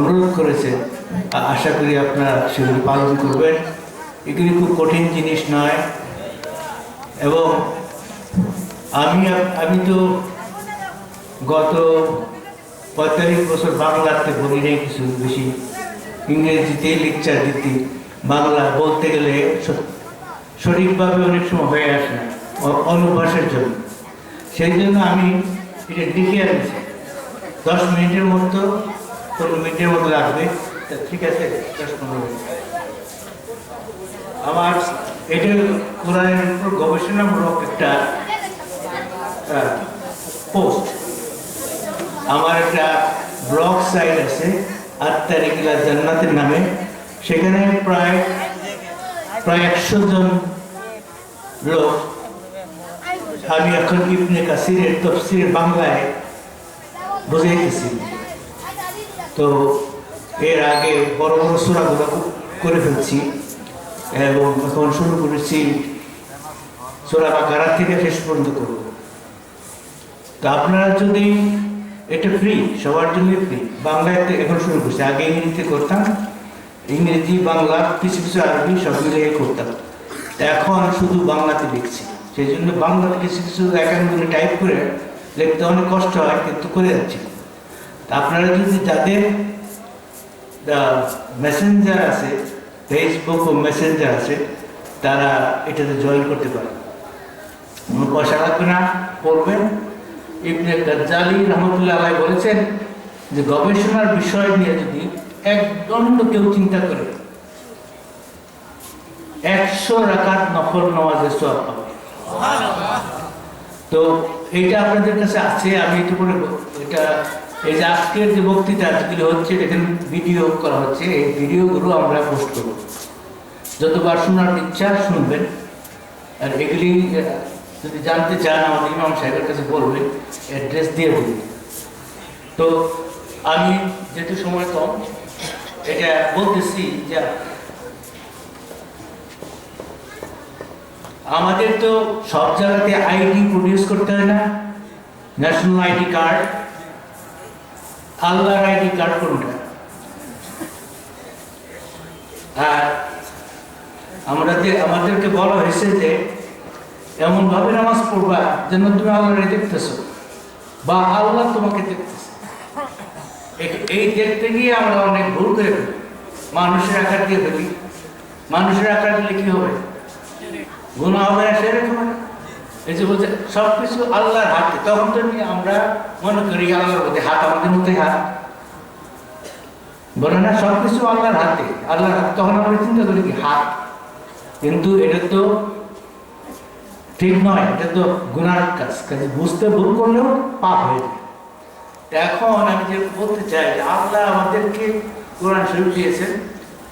অনুরোধ করেছেন, আশা করি আপনারা সেগুলি পালন করবেন। এগুলি খুব কঠিন জিনিস নয়। এবং আমি তো গত 45 বছর বাংলাতে বলি নেই, কিছু বেশি ইংরেজিতে লেকচার দিতে, বাংলা বলতে গেলে সঠিকভাবে অনেক সময় হয়ে আসে না অনুবাসের জন্য। সেই জন্য আমি এটা লিখে আনছি। 10 মিনিটের মতো 15 মিনিটের মতো লাগবে, ঠিক আছে? 10-15 মিনিট। আমার এটা কোরআনের উপর গবেষণামূলক একটা পোস্ট। আমার একটা ব্লগ সাইট আছে আত্মারিকিলা জান্নাতের নামে। সেখানে প্রায় 100 জন লোক আমি এখন ইবনে কাসিরের তাফসীর বাংলায় বুঝাইতেছি। তো এর আগে বড় বড় সূরাগুলো করে ফেলছি এবং এখন শুরু করেছি সূরা বাকারা থেকে শেষ পর্যন্ত করব। তো আপনারা যদি, এটা ফ্রি, সবার জন্য ফ্রি। বাংলাতে এখন শুরু করছি, আগে ইংরেজিতে করতাম, ইংরেজি বাংলা কিছু কিছু আরবি সব মিলিয়ে করতাম। এখন শুধু বাংলাতে লিখছি। সেই জন্য বাংলাতে কিছু কিছু একাডেমি টাইপ করে লিখতে অনেক কষ্ট হয়, কিন্তু করে যাচ্ছি। তা আপনারা যদি যাদের মেসেঞ্জার আছে, ফেসবুক ও মেসেঞ্জার আছে, তারা এটাতে জয়েন করতে পারে। কোনো পয়সা লাগবে না, পড়বেন। ইবনে গাজ্জালি রহমতুল্লাহ আলাইহি বলেছেন যে গবেষণার বিষয় নিয়ে যদি একদণ্ড কেউ চিন্তা করে 100 রাকাত নফল নামাজের সওয়াব পাবে। তো এইটা আপনাদের কাছে আছে। আমি একটু করে এটা, এই যে আজকের যে বক্তৃতা যেগুলো হচ্ছে, এখানে ভিডিও করা হচ্ছে, এই ভিডিওগুলো আমরা পোস্ট করব। যতবার শোনার ইচ্ছা শুনবেন। আর এগুলি যদি জানতে চান আমাদের ইমাম সাহেবের কাছে বলবেন, অ্যাড্রেস দিয়ে দেবেন। তো আমি যেহেতু সময় কম, এটা বলতেছি যে আমাদের তো সব জায়গাতে আইডি প্রডিউস করতে হয় না, ন্যাশনাল আইডি কার্ড। আল্লাহর আইডি কার্ড কোনটা? আর আমাদেরকে বলা হয়েছে যে এমন ভাবে নামাজ পড়বা যেন তুমি আল্লাহরে দেখতেছো বা আল্লাহ তোমাকে দেখতেছে। এই দেখতে গিয়ে আমরা অনেক ভুল করে ফেলি, মানুষের আকার দিয়ে ফেলি। মানুষের আকার দিলে কি হবে? গুনাহ হবে না, সেরকম। এই যে বলছে সবকিছু আল্লাহর হাতে, তখন তো আমরা মনে করি আল্লাহর মধ্যে হাত, আমাদের মধ্যে হাত বলে না, সবকিছু আল্লাহর হাতে, আল্লাহর হাতে। তখন আমরা চিন্তা করি কি হাত, কিন্তু এটা তো ঠিক নয়, এটা তো গুনার কাজ। কাজে বুঝতে ভুল করলেও পাপ হয়ে যায়। এখন আমি যে বলতে চাই যে আল্লাহ আমাদেরকে কোরআন শরীফ দিয়েছেন,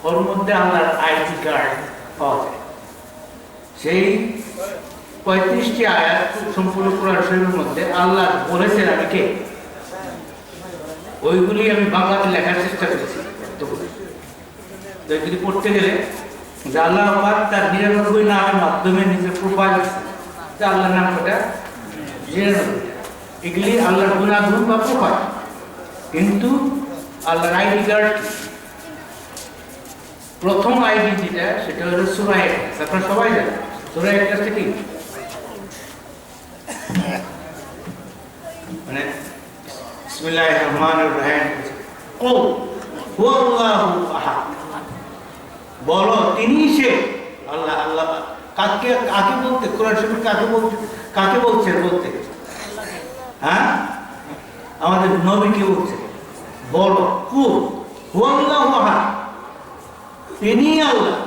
ওর মধ্যে আল্লাহর আইডি কার্ড পাওয়া যায়। সেই 35টি আয়াত সম্পূর্ণ কোরআন শরীফের মধ্যে আল্লাহ বলেছেন আমি কে, ওইগুলি আমি বাংলাতে লেখার চেষ্টা করেছি। যদি পড়তে গেলে যে আল্লাহ পাক তার 99 নামের মাধ্যমে নিজের প্রোফাইল আছে, যে আল্লাহর নাম কটা? 99। এগুলি আল্লাহর গুণাগুণ বা প্রোফাইল। কিন্তু আল্লাহর আইডি কার্ড, প্রথম আইডি যেটা, সেটা হলো সূরা ইখলাস। আপনারা সবাই জানেন সূরা ইখলাস কি? মানে বিসমিল্লাহির রহমানির রহিম, কুল হুয়াল্লাহু আহাদ, বলো তিনি সে আল্লাহ। আল্লাহ কাকে বলতে, কোরআন শরীফ কাকে বলছে বলতে? হ্যাঁ, আমাদের নবীকে বলছে। বলো কুল হুয়াল্লাহু আহাদ, তিনি আল্লাহ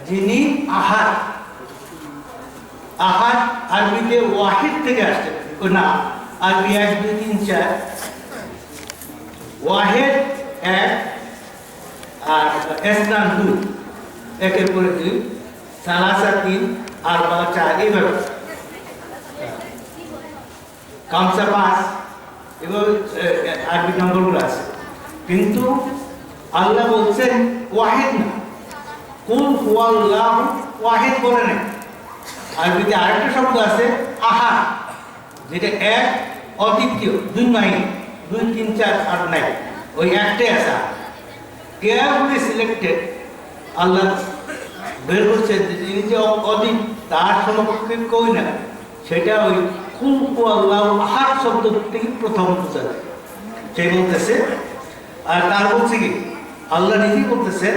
যিনি আহাদ। আহাদ আরবিতে ওয়াহিদ থেকে আসছে না, আরবি 1 2 3 4, ওয়াহিদ 1 আর ইসনান 2, একের পরে 2, সালাসা 3, আরবা 4, এইভাবে কামসা 5, এভাবে আরবি নম্বরগুলো আছে। কিন্তু আল্লাহ বলছেন ওয়াহিদ না, কুল হুয়াল্লাহু ওয়াহিদ বলে নাই। আরবিতে আরেকটা শব্দ আছে আহাদ, যেটা এক, অদ্বিতীয়, 2 নাই, 2 3 4 8 নাই, ওই একটাই আছে। কেয়ারফুলি সিলেক্টেড আল্লাহ বের করছে যিনি যে অধিক তার সমকক্ষে কই না, সেটা ওই কুলকু আল্লাহ আহাদ শব্দ থেকে প্রথম বোঝা যায়। সে বলতেছে, আর তার বলছে কি আল্লাহ নিজেই বলতেছেন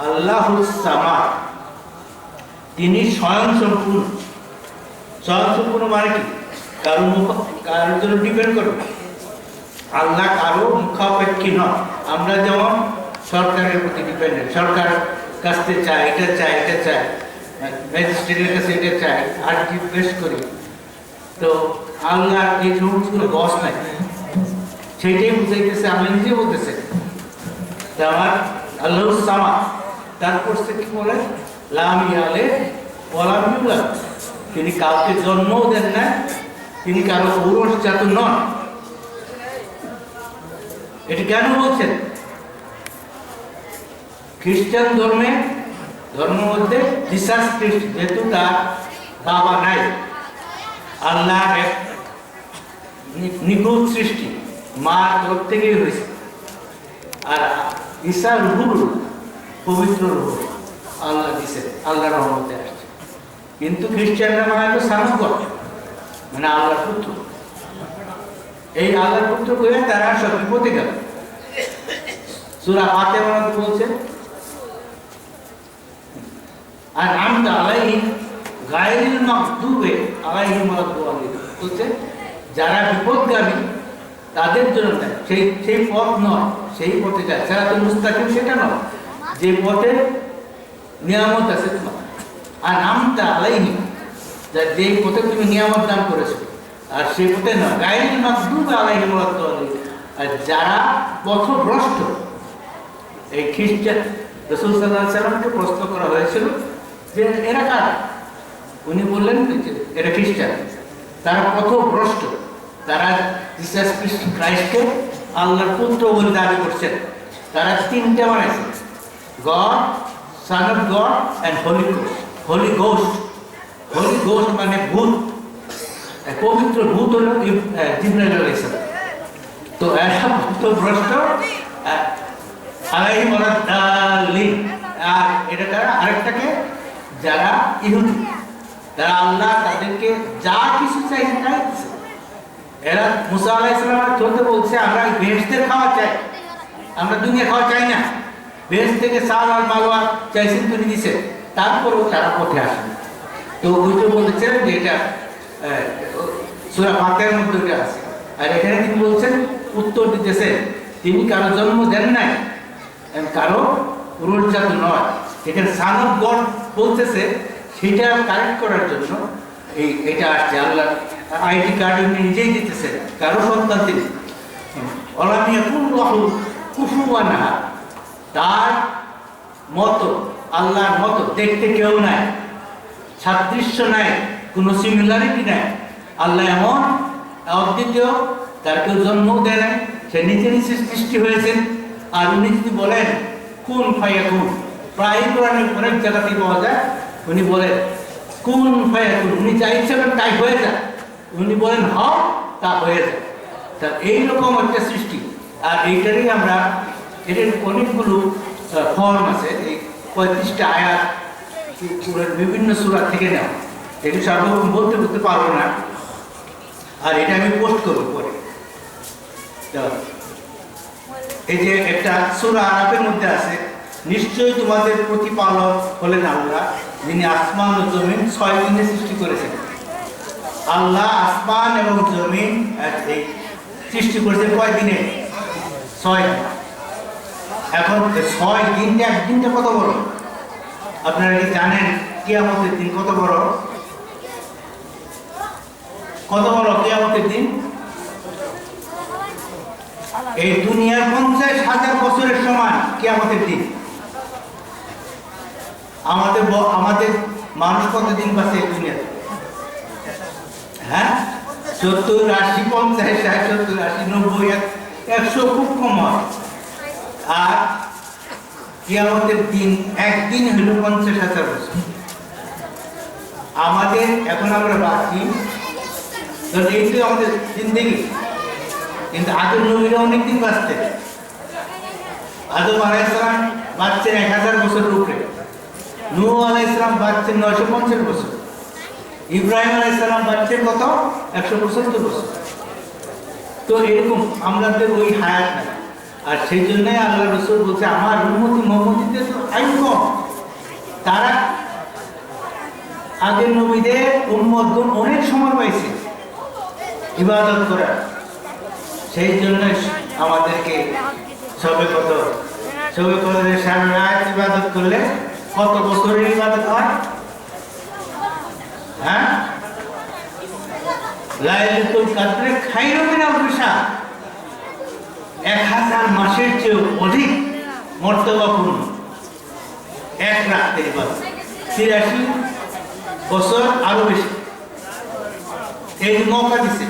আল্লাহুস সামাদ, তিনি স্বয়ং সম্পূর্ণ। স্বয়ং সম্পূর্ণ মানে কি? কারোর জন্য ডিপেন্ড করবে। আল্লাহ কারো মুখাপেক্ষী নয়। আমরা যেমন সরকারের প্রতি ডিপেন্ডেন্ট, সরকার কাছ থেকে চাই, এটা চাই, এটা চাই, ম্যাজিস্ট্রেটের কাছে এটা চাই, আর জিজ্ঞেস করি। তো আল্লাহ এই সমস্ত বস নাই, সেইটাই বুঝাইতেছে। আল্লাহ নিজে বলতেছে আমার আল্লাহ সামা, তারপর সে কি বলে লাম ইয়ালে ওয়ালাম ইউলাদ, তিনি কাউকে জন্মও দেন না, তিনি কারো ঔরসজাত নন। এটা কেন বলছেন? খ্রিস্টান ধর্মের মধ্যে জিসাস খ্রিস্ট, যেহেতু তার বাবা নাই, আল্লাহ এক নিখুঁত সৃষ্টি, মা তরফ থেকেই হয়েছে। আর ঈসা রুহুল, পবিত্র রুহ আল্লাহ দিছে, আল্লাহর রহমতে আসছে। কিন্তু খ্রিস্টানরা মানে সান অফ গড, মানে আল্লাহর পুত্র। এই আল্লাহর পুত্র করে তারা সব বিপদে গেল। সূরা ফাতিহা বলছে আর আমতা আলাইহিম গায়রিল মাগদুবে আলাইহিম ওয়ালাদ-দাল্লিন, বলছে যারা বিপদগামী তাদের জন্য সেই পথ নয়, সেই পথে যায় সিরাতুল মুস্তাকিম, সেটা নয় যে পথে নিয়ামত আছে তোমার। আর আমতা আলাইহিম, যে পথে তুমি নিয়ামত দান করেছো, আর সেই পথে নয় গায়রিল মাগদুবে আলাইহিম ওয়ালাদ-দাল্লিন। আর যারা পথভ্রষ্ট, এই খ্রিস্টান রাসূল সাল্লাল্লাহু আলাইহি ওয়াসাল্লামকে প্রশ্ন করা হয়েছিল যে এরা কারা? উনি বললেন যে এরা খ্রিস্টান, তারা পথভ্রষ্ট, তারা জিসাস খ্রাইস্টকে আল্লাহর পুত্র বলে দাবি করছেন। তারা তিনটা বানাইছে, God, son of God and holy ghost. Holy ghost, holy ghost মানে ভূত, পবিত্র ভূত হল জিবরাইল আলাইহিস সালাম। তো এরা পথভ্রষ্ট আলাইহিম ওয়ালাদ-দাল্লিন। আর এটা তারা আরেকটাকে যারা ইহুদি, তারা আল্লাহ তাদেরকে যা কিছু চাইছে তাই দিচ্ছে। এরা মুসা আলাইহিস সালাম চলতে বলছে আমরা বেহেশতের খাওয়া চাই, আমরা দুনিয়া খাওয়া চাই না। বেহেশত থেকে সাল আর মালওয়া চাইছেন, তিনি দিচ্ছেন, তারপরেও তারা পথে আসেন। তো ওইটা বলতেছেন যে এটা সূরা ফাতিহার মধ্যে এটা আছে। আর এখানে তিনি বলছেন, উত্তর দিতেছেন তিনি কারো জন্ম দেন নাই, কারো পুরুষজাত নয়। এখানে সান অফ গড বলতেছে, সেটা কারেক্ট করার জন্য এটা আসছে। আল্লাহ আইডি কার্ড উনি নিজেই দিতেছেন, কারো সন্তান তিনি। ওয়ালাম ইয়াকুন লাহু কুফুওয়ান আহাদ, তার মতো, আল্লাহর মতো দেখতে কেউ নাই, সাদৃশ্য নাই, কোনো সিমিলারিটি নাই। আল্লাহ এমন অদ্বিতীয়, তার কেউ জন্মও দেয় নাই, সে নিচে নিচে সৃষ্টি হয়েছেন। আর উনি যদি বলেন কুন ফায়াকুন, প্রায় কোরআনে অনেক জায়গাতেই পাওয়া যায়, উনি বলেন কুন ফায়াকুন, উনি যা ইচ্ছা করেন তাই হয়ে যায়। উনি বলেন হও, তা হয়ে যায়। তা এইরকম একটা সৃষ্টি। আর এইটারই আমরা, এটার অনেকগুলো ফর্ম আছে, এই 35টা আয়াত বিভিন্ন সূরা থেকে নেওয়া। এটা সর্বপ্রথম বলতে পারবো না, আর এটা আমি পোস্ট করবো পরে। এই যে একটা সূরা আরাফের মধ্যে আছে, নিশ্চয়ই তোমাদের প্রতিপালক হলেন আল্লাহ, যিনি আসমান ও জমিন 6 দিনে সৃষ্টি করেছেন। আল্লাহ আসমান এবং জমিন সৃষ্টি করেছেন কয় দিনে? 6 দিন। এখন 6 দিনটা, একদিনটা কত বড় আপনারা কি জানেন? কিয়ামতের দিন কত বড়? কত বড় কিয়ামতের দিন? এই দুনিয়ার 50,000 বছরের সমান কিয়ামতের দিন। আমাদের মানুষ কতদিন বাঁচে এই দুনিয়াতে? হ্যাঁ, 70, 80, 50, 60, 70, 80, 90, 100 খুব কম হয়। আর কিয়ামতের দিন একদিন হলো 50,000 বছর। আমাদের এখন আমরা বাঁচি, এইটাই আমাদের জিন্দেগি। কিন্তু আগের নবীরা অনেকদিন বাঁচতেন। আদম আলাইহিসসালাম বাঁচছেন 1000 বছরের উপরে, নূহ আলাইহিসসালাম বাঁচছেন 950 বছর, ইব্রাহিম আলাইহিসসালাম বাঁচছেন কত 175 বছর। তো এরকম আমাদের ওই হায়াত নাই। আর সেই জন্যই আল্লাহ রাসূল বলছে আমার উম্মতি মুহাম্মদীদের তো আয়ু কম, তারা আগের নবীদের উম্মতগণ অনেক সময় পাইছে ইবাদত করার। সেই জন্য আমাদেরকে সবে কদরের সারা রাত ইবাদত করলে কত বছরের ইবাদত হয়? হ্যাঁ, লাইলাতুল কদরে খায়রুম মিন আলফি শাহর, 1000 মাসের চেয়ে অধিক মর্তবাপূর্ণ এক রাতের ইবাদত, 83 বছর আরো বেশি। এই মৌকা দিছে,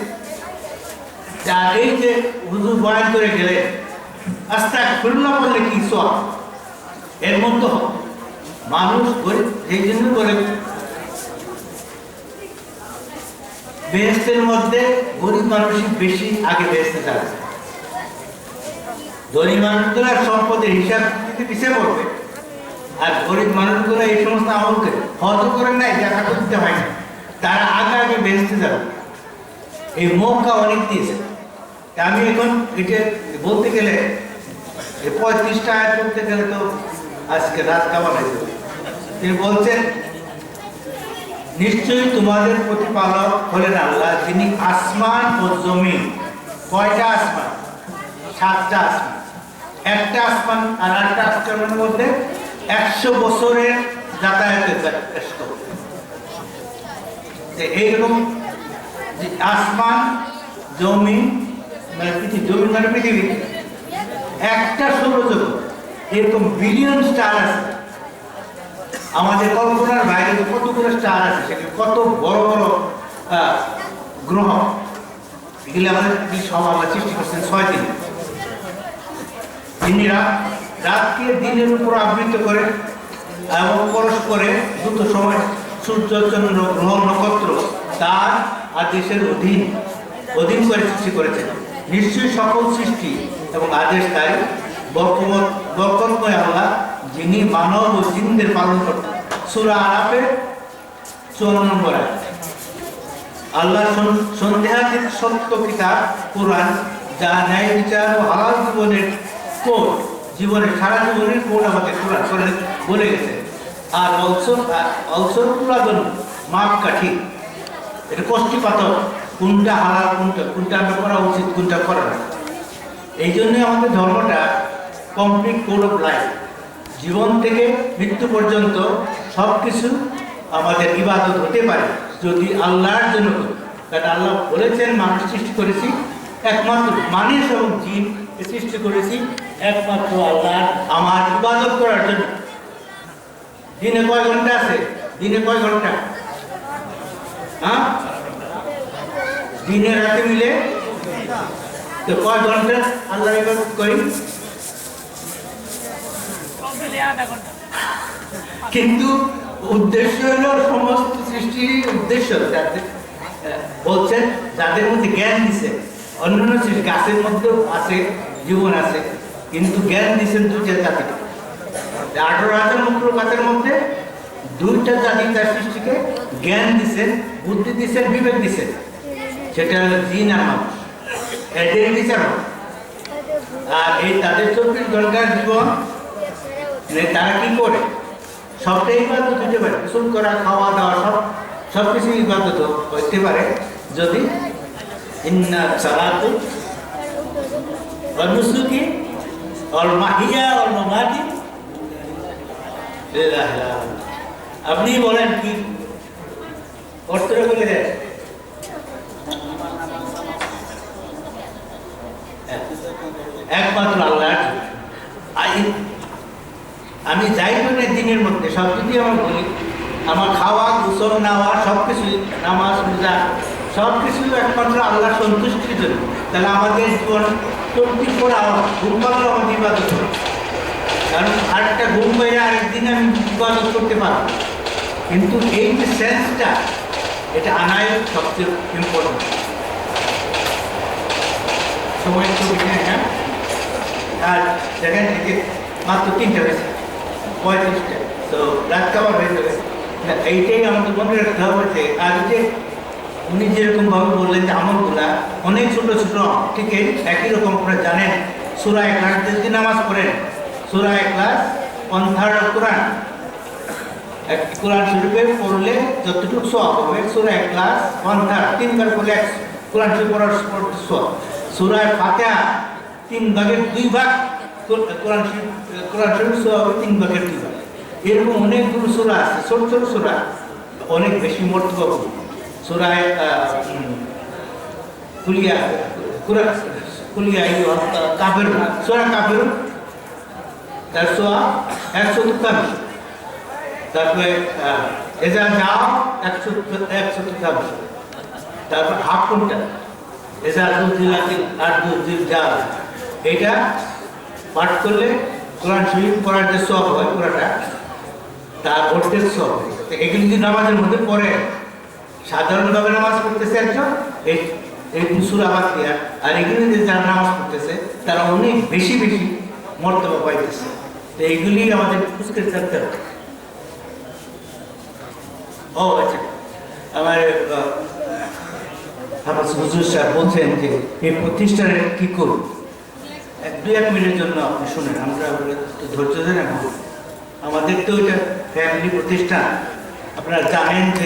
আর এই যে হুজুর বয়ান করে গেলে আস্তাগফিরুল্লাহ বললে কি সওয়াব, এর মধ্যে মানুষ গরিব, এই জন্য বলে বেহেশতের মধ্যে গরিব মানুষই বেশি আগে বেহেশতে যাবে। ধনী মানুষগুলো সম্পদের হিসাব দিতে পিছিয়ে পড়বে, আর গরিব মানুষগুলো এই সমস্ত আমলকে হজ করে নাই, জাকাত দিতে হয় না, তারা আগে আগে বেহেশতে যাবে। এই মৌকা অনেক দিয়েছে। আমি এখন এটা বলতে গেলে 35টা আয়াত করতে গেলে তো আজকে রাত কামাল হয়ে যাবে। তিনি বলছেন নিশ্চয়ই তোমাদের প্রতিপালক হলেন আল্লাহ, যিনি আসমান ও জমিন, কয়টা আসমান? 7টা আসমান, একটা আসমান আর আরেকটা আসমানের মধ্যে 100 বছরের যাতায়াতের চেষ্টা। এইরকম আসমান জমিন মানে পৃথিবী, জমিন মানে পৃথিবী, একটা সৌরজগৎ, এরকম বিলিয়ন স্টার আছে। আমাদের কল্পনার বাইরে কতগুলো স্টার আছে, সেখানে কত বড় বড় গ্রহ, এগুলি আমাদের সব আল্লাহ সৃষ্টি করছেন 6 দিন। তিনি রাতকে দিনের উপর আবৃত করে এবং পরস্পরে দ্রুত সময় সূর্য চন্দ্র গ্রহ নক্ষত্র তার আদেশের অধীন করে সৃষ্টি করেছেন। নিশ্চয়ই সকল সৃষ্টি এবং আদেশ তাই বরকতময় আল্লাহ, যিনি মানব ও জিনদের পালন করতেন। সূরা আরাফের 54 নম্বর আয়াত। আল্লাহ সন্দেহাতীত সত্য কিতাব কোরআন, যা ন্যায় বিচার ও হালাল জীবনের কোড, জীবনের সারা জীবনের কোড আমাদের কোরআন বলে গেছে। আর অলসর পুরাতন মাপকাঠি, এটা কষ্টিপাতক, কোনটা হালাল কোনটা আমরা করা উচিত কোনটা করা না। এই জন্যই আমাদের ধর্মটা কমপ্লিট কোড অফ লাইফ, জীবন থেকে মৃত্যু পর্যন্ত সব কিছু আমাদের ইবাদত হতে পারে যদি আল্লাহর জন্য করি। কারণ আল্লাহ বলেছেন মানুষ সৃষ্টি করেছি একমাত্র, মানুষ এবং জিন সৃষ্টি করেছি একমাত্র আল্লাহর আমার ইবাদত করার জন্য। দিনে কয় ঘন্টা আছে? দিনে কয় ঘন্টা? হ্যাঁ, দিনে রাতে মিলে তো কয় ঘন্টা আল্লাহর ইবাদত করি? কিন্তু উদ্দেশ্য হলো সমস্ত সৃষ্টির উদ্দেশ্য বলছেন যাদের মধ্যে জ্ঞান দিছে। অন্যান্য সৃষ্টি গাছের মধ্যেও আছে, জীবন আছে, কিন্তু জ্ঞান দিচ্ছেন 2টা জাতিকে। 18,000 মুক্ত গাছের মধ্যে 2টা জাতি তার সৃষ্টিকে জ্ঞান দিচ্ছেন, বুদ্ধি দিচ্ছেন, বিবেক দিচ্ছেন। সেটা হলো জিন আর মানুষ, এদের বিচার। আর এই তাদের 24 ঘন্টার জীবন তারা কি করে? সবটাই ইবাদত হতে পারে, গোসল করা, খাওয়া দাওয়া, সব কিছু ইবাদত হতে পারে যদি ইন্না সালাতু ওয়া নুসুকি ওয়াল মাহিয়া ওয়াল মামাতি লিল্লাহি। আপনি বলেন কি করতে বলে দেয়? একমাত্র আল্লাহ। আমি যাই করে দিনের মধ্যে সব যদি আমার বলি, আমার খাওয়া, গোসল, নেওয়া, সব কিছু, নামাজ, রোজা, সব কিছু একমাত্র আল্লাহ সন্তুষ্টির জন্য। তাহলে আমাদের জীবন 24 আওয়ার ঘুম পাগল আমাদের ইবাদত করে। কারণ আরেকটা ঘুম পেয়ে আরেকদিন আমি ইবাদত করতে পারবো, কিন্তু এই যে সেন্সটা, এটা আনাই সবচেয়ে ইম্পর্টেন্ট। সময় তো আর দেখেন যে মাত্র 3টা হয়েছে 35টা, তো রাত খাবার হয়ে যাবে না। এইটাই আমাদের মনে রাখতে হবে যে আর যে উনি যেরকম ভাবে বললেন যে আমলগুলা অনেক ছোট ছোট, ঠিক একই রকম আপনারা জানেন সূরা ইখলাস যদি নামাজ পড়েন, সূরা ইখলাস 1/3 কোরআন, এক কোরআন শরীফে পড়লে যতটুকু সওয়াব হবে সূরা ইখলাস 1/3 3বার পড়লে কোরআন শরীফ পড়ার সওয়াব। সূরা ফাতিহা 3/2 কোরআন শরীফ সওয়াব 3/2। এরকম অনেকগুলো সূরা আছে, ছোট ছোট সূরা, অনেক বেশি মর্তবা। সূরা কুলিয়া কুলিয়া কাফেরুন, সূরা কাফেরুন তার সওয়াব 143। তারপরে এজা যাও 143। তারপর হাফ কোনটা এজা দুজিলাতিল আর দুজিল যাও, এটা পাঠ করলে কোরআন শরীফ পড়ার যে সওয়াব হয় পুরাটা তার অর্ধেক সওয়াব। এগুলি যদি নামাজের মধ্যে পড়ে, সাধারণভাবে নামাজ পড়তেছে একজন এই সূরা ফাতিহা, আর এগুলি যে যারা নামাজ পড়তেছে তারা অনেক বেশি বেশি মর্তবা পাইতেছে। তো এইগুলি আমাদের বুঝতে থাকতে হবে। ও আচ্ছা, আমার হুজুর সাহেব বলছেন যে এই প্রতিষ্ঠানের কি করুন, 2-1 মিনিটের জন্য আপনি শুনেন, আমরা ধৈর্য ধরে আমাদের তো এটা ফ্যামিলি প্রতিষ্ঠান। আপনারা জানেন যে